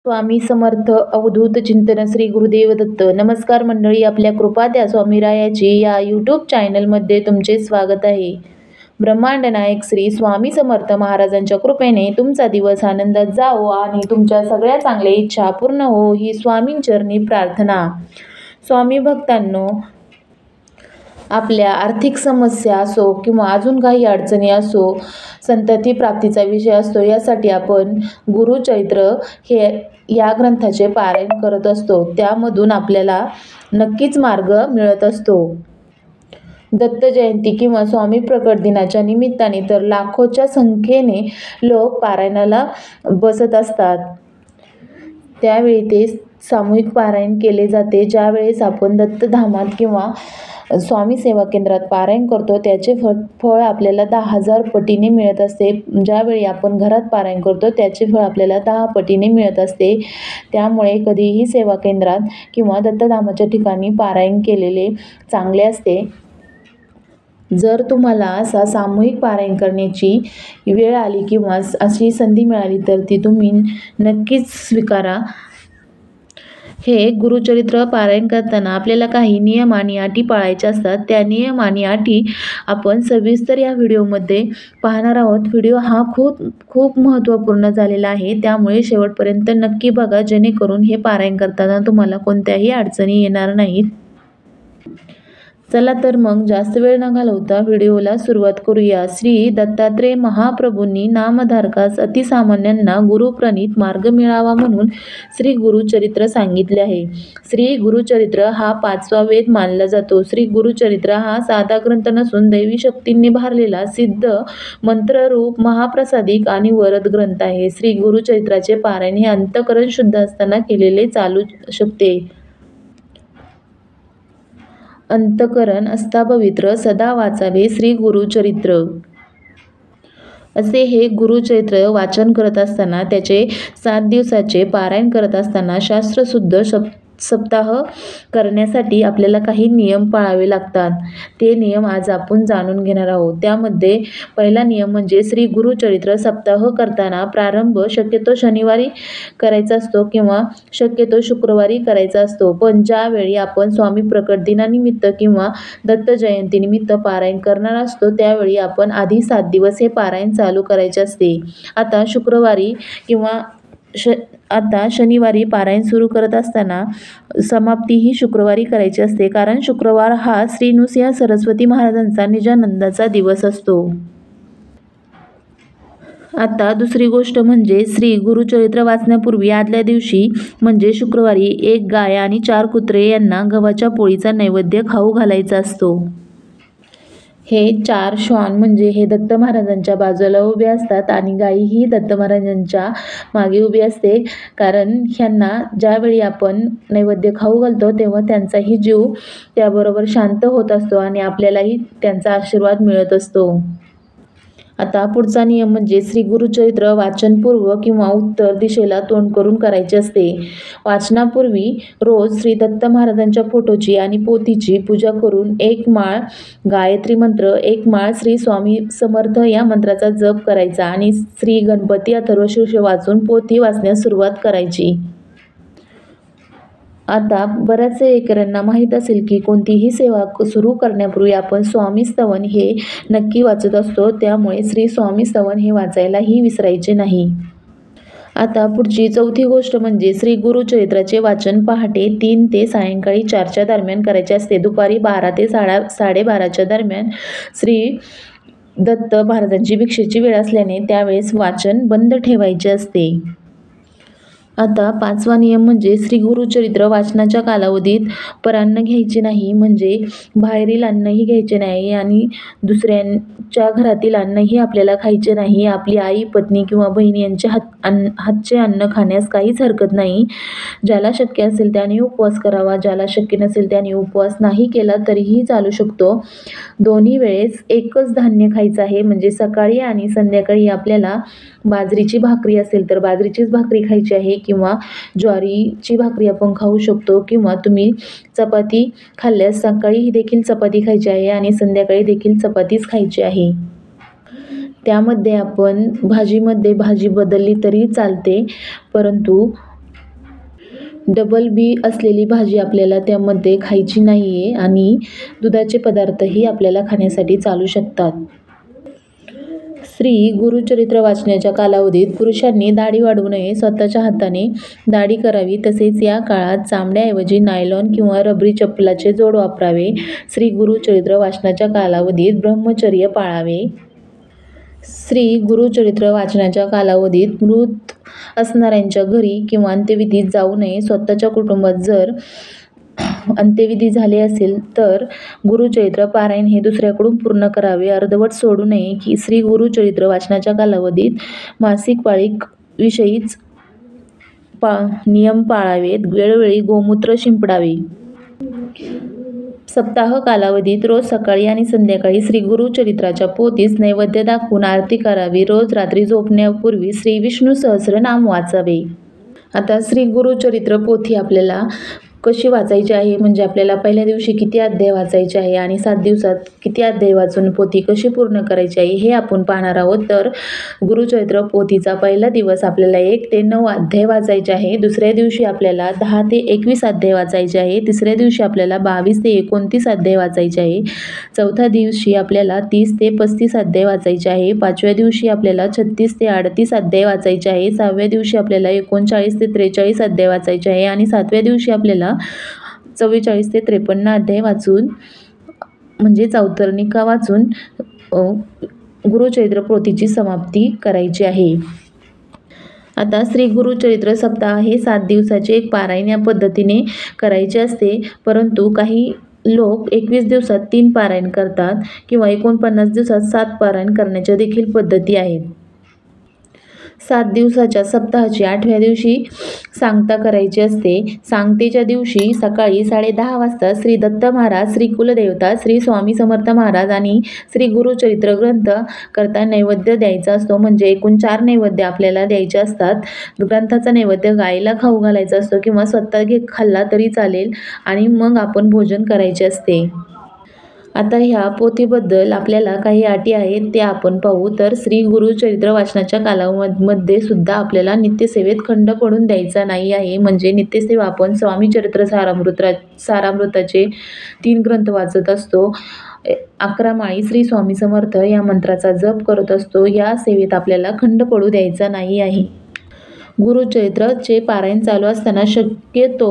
स्वामी समर्थ अवधूत चिंतन श्री गुरुदेव दत्त. नमस्कार मंडळी, आपल्या कृपा त्या स्वामीरायाची या यूट्यूब चॅनलमध्ये तुमचे स्वागत आहे. ब्रह्मांड नायक श्री स्वामी समर्थ महाराजांच्या कृपेने तुमचा दिवस आनंदात जावो आणि तुमच्या सगळ्या चांगल्या इच्छा पूर्ण हो ही स्वामींचरणी प्रार्थना. स्वामी भक्तांनो, आपल्या आर्थिक समस्या असो किंवा अजून काही अडचणी असो, संतती प्राप्तीचा विषय असतो, यासाठी आपण गुरुचरित्र हे या ग्रंथाचे पारायण करत असतो. त्यामधून आपल्याला नक्कीच मार्ग मिळत असतो. दत्त जयंती किंवा स्वामी प्रकट दिनाच्या निमित्ताने तर लाखोच्या संख्येने लोक पारायणाला बसत असतात. त्यावेळी ते सामूहिक पारायण केले जाते. ज्यावेळेस आपण दत्तधामात किंवा स्वामी सेवा केंद्रात पारायण करतो त्याचे फळ आपल्याला 10,000 पटीने मिळत असते. ज्यावेळी आपण घरात पारायण करतो त्याचे फळ आपल्याला 10 पटीने मिळत असते. त्यामुळे कधीही सेवा केंद्रात किंवा दत्तधामाच्या ठिकाणी पारायण केलेले चांगले असते. जर तुम्हाला असा सामूहिक पारायण करण्याची वेळ आली किंवा अशी संधी मिळाली तर ती तुम्ही नक्कीच स्वीकारा. हे गुरुचरित्र पारायण करताना आपल्याला काही नियम आणि अटी पाळायच्या असतात. त्या नियम आणि अटी आपण सविस्तर या व्हिडिओमध्ये पाहणार आहोत. व्हिडिओ हा खूप महत्त्वपूर्ण झालेला आहे, त्यामुळे शेवटपर्यंत नक्की बघा, जेणेकरून हे पारायण करताना तुम्हाला कोणत्याही अडचणी येणार नाहीत. चला तर मग जास्त वेळ न घालवता व्हिडिओला सुरुवात करूया. श्री दत्तात्रेय महाप्रभूंनी नामधारकास अतिसामान्यांना गुरुप्रणीत मार्ग मिळावा म्हणून श्री गुरुचरित्र सांगितले आहे. श्री गुरुचरित्र हा 5वा वेद मानला जातो. श्री गुरुचरित्र हा साधा ग्रंथ नसून दैवी शक्तींनी भारलेला सिद्ध मंत्ररूप महाप्रसादिक आणि वरद ग्रंथ आहे. श्री गुरुचरित्राचे पारायण हे अंतःकरण शुद्ध असताना केलेले चालू शकते. अंतःकरण असता पवित्र सदा वाचावे श्री गुरुचरित्र. असे हे गुरुचरित्र वाचन करत असताना, त्याचे 7 दिवसाचे पारायण करत असताना शास्त्रशुद्ध सप्ताह करण्यासाठी आपल्याला काही नियम पाळावे लागतात. ते नियम आज आपण जाणून घेणार आहोत. त्यामध्ये पहिला नियम म्हणजे श्री गुरुचरित्र सप्ताह करताना प्रारंभ शक्यतो शनिवारी करायचा असतो किंवा शक्यतो शुक्रवारी करायचा असतो. पण ज्यावेळी आपण स्वामी प्रकट दिनानिमित्त किंवा दत्त जयंतीनिमित्त पारायण करणार असतो त्यावेळी आपण आधी 7 दिवस हे पारायण चालू करायचे असते. आता शनिवारी पारायण सुरू करत असताना समाप्ती ही शुक्रवारी करायची असते, कारण शुक्रवार हा श्री नृसिंह सरस्वती महाराजांचा निजानंदाचा दिवस असतो. आता दुसरी गोष्ट म्हणजे श्री गुरुचरित्र वाचण्यापूर्वी आदल्या दिवशी म्हणजे शुक्रवारी 1 गाय आणि 4 कुत्रे यांना गव्हाच्या पोळीचा नैवेद्य खाऊ घालायचा असतो. हे 4 श्वान म्हणजे हे दत्त महाराजांच्या बाजूला उभे असतात आणि गाई ही दत्त महाराजांच्या मागे उभी असते, कारण ह्यांना ज्यावेळी आपण नैवेद्य खाऊ घालतो तेव्हा त्यांचाही जीव त्याबरोबर शांत होत असतो आणि आपल्यालाही त्यांचा आशीर्वाद मिळत असतो. आता पुढचा नियम म्हणजे श्री गुरुचरित्र वाचनपूर्व किंवा उत्तर दिशेला तोंड करून करायचे असते. वाचनापूर्वी रोज श्री दत्त महाराजांच्या फोटोची आणि पोथीची पूजा करून 1 माळ गायत्री मंत्र, 1 माळ श्री स्वामी समर्थ या मंत्राचा जप करायचा आणि श्री गणपती अथर्वशीर्ष वाचून पोथी वाचण्यास सुरुवात करायची. आता बऱ्याच सेवेकऱ्यांना माहीत असेल की कोणतीही सेवा सुरू करण्यापूर्वी आपण स्वामी स्तवन हे नक्की वाचत असतो, त्यामुळे श्री स्वामी स्तवन हे वाचायलाही विसरायचे नाही. आता पुढची चौथी गोष्ट म्हणजे श्री गुरुचरित्राचे वाचन पहाटे 3 ते सायंकाळी 4च्या दरम्यान करायचे असते. दुपारी 12 ते 12:30च्या दरम्यान श्री दत्त महाराजांची भिक्षेची वेळ असल्याने त्यावेळेस वाचन बंद ठेवायचे असते. आता 5वा नियम म्हणजे श्री गुरुचरित्र वाचनाच्या कालावधीत परान्न घ्यायचे नाही, म्हणजे बाहेरील अन्नही घ्यायचे नाही आणि दुसऱ्यांच्या घरातील अन्नही आपल्याला खायचे नाही. आपली आई, पत्नी किंवा बहीण यांचे हातचे अन्न खाण्यास काहीच हरकत नाही. ज्याला शक्य असेल त्याने उपवास करावा, ज्याला शक्य नसेल त्याने उपवास नाही केला तरीही चालू शकतो. दोन्ही वेळेस एकच धान्य खायचं आहे, म्हणजे सकाळी आणि संध्याकाळी आपल्याला बाजरीची भाकरी असेल तर बाजरीचीच भाकरी खायची आहे किंवा ज्वारीची भाकरी आपण खाऊ शकतो, किंवा तुम्ही चपाती खाल्ल्यास सकाळी देखील चपाती खायची आहे आणि संध्याकाळी देखील चपातीच खायची आहे. त्यामध्ये आपण भाजीमध्ये भाजी बदलली तरी चालते, परंतु डबल बी असलेली भाजी आपल्याला त्यामध्ये खायची नाही आहे आणि दुधाचे पदार्थही आपल्याला खाण्यासाठी चालू शकतात. श्री गुरुचरित्र वाचण्याच्या कालावधीत पुरुषांनी दाढी वाढवू नये, स्वतःच्या हाताने दाढी करावी. तसेच या काळात चामड्याऐवजी नायलॉन किंवा रबरी चप्पलाचे जोड वापरावे. श्री गुरुचरित्र वाचनाच्या कालावधीत ब्रह्मचर्य पाळावे. श्री गुरुचरित्र वाचनाच्या कालावधीत मृत असणाऱ्यांच्या घरी किंवा अंत्यविधीत जाऊ नये. स्वतःच्या कुटुंबात जर अंत्यविधी झाले असेल तर गुरुचरित्र पारायण हे दुसऱ्याकडून पूर्ण करावे, अर्धवट सोडू नये. की श्री गुरुचरित्र वाचनाच्या कालावधीत मासिक पाळीविषयीच नियम पाळावेत. वेळोवेळी गोमूत्र शिंपडावे. सप्ताह कालावधीत रोज सकाळी आणि संध्याकाळी श्री गुरुचरित्राच्या पोथीस नैवेद्य दाखवून आरती करावी. रोज रात्री झोपण्यापूर्वी श्री विष्णू सहस्रनाम वाचावे. आता श्री गुरुचरित्र पोथी आपल्याला कशी वाचायची आहे, म्हणजे आपल्याला पहिल्या दिवशी किती अध्याय वाचायचे आहे आणि 7 दिवसात किती अध्याय वाचून पोथी कशी पूर्ण करायची आहे हे आपण पाहणार आहोत. तर गुरुचरित्र पोथीचा पहिला दिवस आपल्याला 1 ते 9 अध्याय वाचायचे आहे. दुसऱ्या दिवशी आपल्याला 10 ते 21 अध्याय वाचायचे आहे. तिसऱ्या दिवशी आपल्याला 22 ते 29 अध्याय वाचायचे आहे. चौथ्या दिवशी आपल्याला 30 ते 35 अध्याय वाचायचे आहे. 5व्या दिवशी आपल्याला 36 ते 38 अध्याय वाचायचे आहे. 6व्या दिवशी आपल्याला 39 ते 43 अध्याय वाचायचे आहे आणि 7व्या दिवशी आपल्याला 44 ते 53 अध्याय वाचून, म्हणजे अवतरणिका वाचून गुरुचरित्र पोथीची समाप्ती करायची आहे. आता श्री गुरुचरित्र सप्ताह हे 7 दिवसाचे एक पारायण या पद्धतीने करायचे असते, परंतु काही लोक 21 दिवसात 3 पारायण करतात किंवा 49 दिवसात 7 पारायण करण्याच्या देखील पद्धती आहेत. 7 दिवसाच्या सप्ताहाची 8व्या दिवशी सांगता करायची असते. सांगतेच्या दिवशी सकाळी 10:30 वाजता श्री दत्त महाराज, श्री कुलदेवता, श्री स्वामी समर्थ महाराज आणि श्री गुरुचरित्र ग्रंथ करता नैवेद्य द्यायचा असतो. म्हणजे एकूण 4 नैवेद्य आपल्याला द्यायचे असतात. ग्रंथाचा नैवेद्य गायीला खाऊ घालायचा असतो किंवा स्वतः खाल्ला तरी चालेल आणि मग आपण भोजन करायचे असते. आता ह्या पोथीबद्दल आपल्याला काही अटी आहेत ते आपण पाहू. तर श्री गुरुचरित्र वाचनाच्या कालावधीमध्ये सुद्धा आपल्याला नित्यसेवेत खंड पडून द्यायचा नाही आहे. म्हणजे नित्यसेवा आपण स्वामी चरित्र सारामृताचे 3 ग्रंथ वाचत असतो. 11 माळी श्री स्वामी समर्थ या मंत्राचा जप करत असतो. या सेवेत आपल्याला खंड पडू द्यायचा नाही आहे. गुरुचरित्रचे पारायण चालू असताना शक्यतो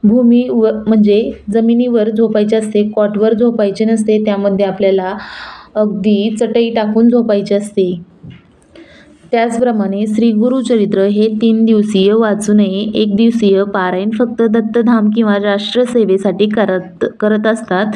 म्हणजे जमिनीवर झोपायचे असते, कॉटवर झोपायचे नसते. त्यामध्ये आपल्याला अगदी चटई टाकून झोपायचे असते. त्याचप्रमाणे श्री गुरुचरित्र हे 3 दिवसीय वाचू नये. 1 दिवसीय पारायण फक्त दत्तधाम किंवा राष्ट्रसेवेसाठी करत असतात.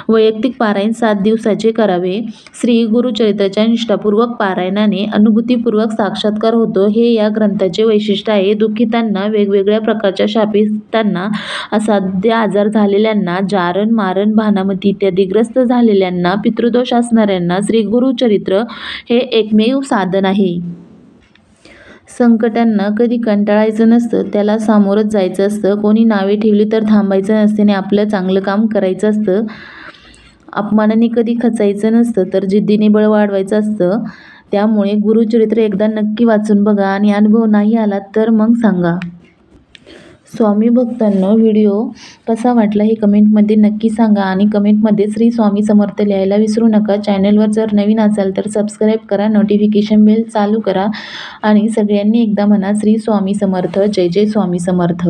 वैयक्तिक पारायण 7 दिवसाचे करावे. श्री गुरुचरित्राच्या निष्ठापूर्वक पारायणाने अनुभूतीपूर्वक साक्षात्कार होतो, हे या ग्रंथाचे वैशिष्ट्य आहे. दुःखितांना, वेगवेगळ्या प्रकारच्या शापितांना, असाध्य आजार झालेल्यांना, जारण मारण भानामती इत्यादी ग्रस्त झालेल्यांना, पितृदोष असणाऱ्यांना श्री गुरुचरित्र हे एकमेव साधन आहे. संकटांना कधी कंटाळायचं नसतं, त्याला सामोरंच जायचं असतं. कोणी नावे ठेवली तर थांबायचं नसते आणि आपलं चांगलं काम करायचं असतं. अपमानाने कधी खचायचं नसतं, तर जिद्दीने बळ वाढवायचं असतं. त्यामुळे गुरुचरित्र एकदा नक्की वाचून बघा आणि अनुभव नाही आला तर मग सांगा. स्वामी भक्तांनो, व्हिडिओ कसा वाटला हे कमेंटमध्ये नक्की सांगा आणि कमेंटमध्ये श्री स्वामी समर्थ लिहायला विसरू नका. चॅनलवर जर नवीन असाल तर सबस्क्राईब करा, नोटिफिकेशन बेल चालू करा आणि सगळ्यांनी एकदा म्हणा श्री स्वामी समर्थ. जय जय स्वामी समर्थ.